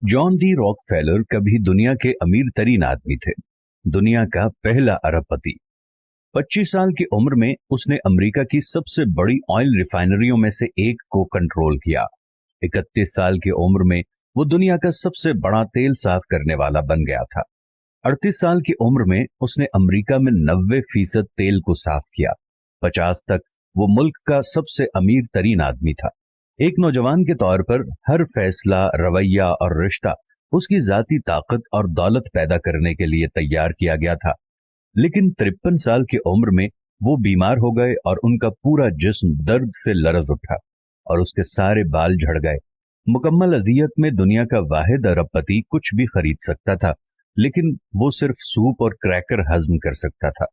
John D Rockefeller कभी दुनिया के अमीर तरीन आदमी थे, दुनिया का पहला अरबपति। 25 साल की उम्र में उसने अमेरिका की सबसे बड़ी ऑयल रिफाइनरियों में से एक को कंट्रोल किया। 31 साल की उम्र में वो दुनिया का सबसे बड़ा तेल साफ करने वाला बन गया था। 38 साल की उम्र में उसने अमेरिका में 90% तेल को साफ किया। 50 तक वो मुल्क का सबसे अमीर तरीन आदमी था। एक नौजवान के तौर पर हर फैसला, रवैया और रिश्ता उसकी जाती ताकत और दौलत पैदा करने के लिए तैयार किया गया था। लेकिन 53 साल की उम्र में वो बीमार हो गए और उनका पूरा जिस्म दर्द से लरज उठा और उसके सारे बाल झड़ गए। मुकम्मल अजियत में दुनिया का वाहिद अरबपति कुछ भी खरीद सकता था, लेकिन वो सिर्फ सूप और क्रैकर हजम कर सकता था।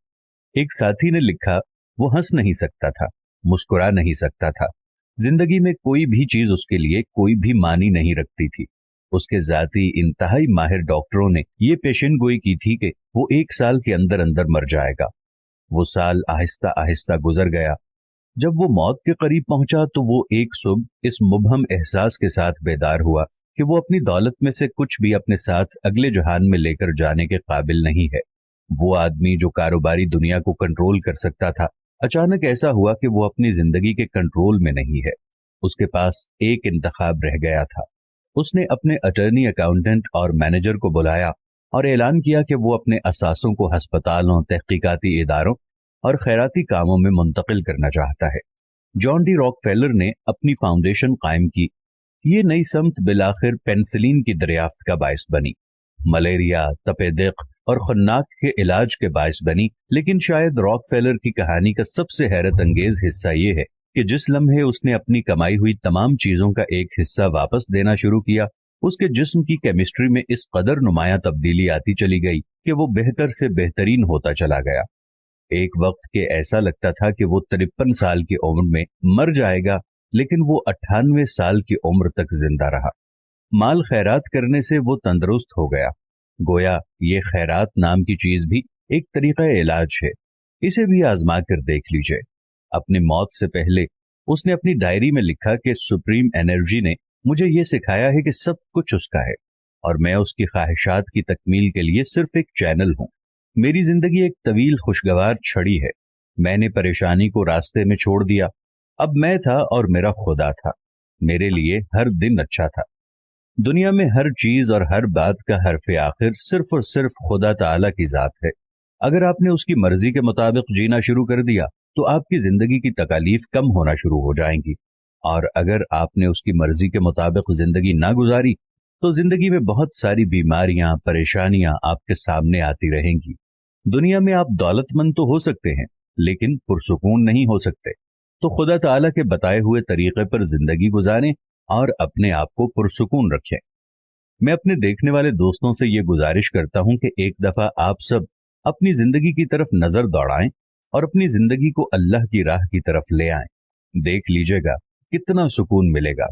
एक साथी ने लिखा, वो हंस नहीं सकता था, मुस्कुरा नहीं सकता था। जिंदगी में कोई भी चीज उसके लिए कोई भी मानी नहीं रखती थी। उसके जाती इंतहाई माहिर डॉक्टरों ने ये पेशन गोई की थी कि वो 1 साल के अंदर अंदर मर जाएगा। वो साल आहिस्ता आहिस्ता गुजर गया। जब वो मौत के करीब पहुंचा तो वो एक सुबह इस मुबहम एहसास के साथ बेदार हुआ कि वो अपनी दौलत में से कुछ भी अपने साथ अगले जहान में लेकर जाने के काबिल नहीं है। वो आदमी जो कारोबारी दुनिया को कंट्रोल कर सकता था, अचानक ऐसा हुआ कि वो अपनी जिंदगी के कंट्रोल में नहीं है। उसके पास एक इंतखाब रह गया था। उसने अपने अटर्नी, अकाउंटेंट और मैनेजर को बुलाया और ऐलान किया कि वो अपने असासों को अस्पतालों, तहकीकाती इदारों और खैराती कामों में मुंतकिल करना चाहता है। जॉन डी रॉकफेलर ने अपनी फाउंडेशन कायम की। ये नई समत बिलाखिर पेनिसिलिन की दरियाफ्त का बायस बनी, मलेरिया, तपे दिक और खन्नाक के इलाज के बायस बनी। लेकिन शायद रॉकफेलर की कहानी का सबसे हैरत अंगेज हिस्सा ये है कि जिस लम्हे उसने अपनी कमाई हुई तमाम चीजों का एक हिस्सा वापस देना शुरू किया, उसके जिस्म की केमिस्ट्री में इस कदर नुमाया तब्दीली आती चली गई कि वो बेहतर से बेहतरीन होता चला गया। एक वक्त के ऐसा लगता था कि वो 53 साल की उम्र में मर जाएगा, लेकिन वो 98 साल की उम्र तक जिंदा रहा। माल खैरात करने से वो तंदुरुस्त हो गया। गोया ये खैरात नाम की चीज भी एक तरीका इलाज है, इसे भी आजमा कर देख लीजिए। अपनी मौत से पहले उसने अपनी डायरी में लिखा कि सुप्रीम एनर्जी ने मुझे ये सिखाया है कि सब कुछ उसका है और मैं उसकी ख्वाहिशात की तकमील के लिए सिर्फ एक चैनल हूं। मेरी जिंदगी एक तवील खुशगवार छड़ी है। मैंने परेशानी को रास्ते में छोड़ दिया। अब मैं था और मेरा खुदा था। मेरे लिए हर दिन अच्छा था। दुनिया में हर चीज और हर बात का हर्फ आखिर सिर्फ और सिर्फ खुदा ताला की जात है। अगर आपने उसकी मर्जी के मुताबिक जीना शुरू कर दिया तो आपकी जिंदगी की तकालीफ कम होना शुरू हो जाएंगी, और अगर आपने उसकी मर्जी के मुताबिक जिंदगी ना गुजारी तो जिंदगी में बहुत सारी बीमारियां, परेशानियां आपके सामने आती रहेंगी। दुनिया में आप दौलतमंद तो हो सकते हैं, लेकिन पुरसुकून नहीं हो सकते। तो खुदा ताला के बताए हुए तरीके पर जिंदगी गुजारें और अपने आप को पुरसुकून रखें। मैं अपने देखने वाले दोस्तों से ये गुजारिश करता हूं कि एक दफा आप सब अपनी जिंदगी की तरफ नजर दौड़ाएं और अपनी जिंदगी को अल्लाह की राह की तरफ ले आएं। देख लीजिएगा कितना सुकून मिलेगा।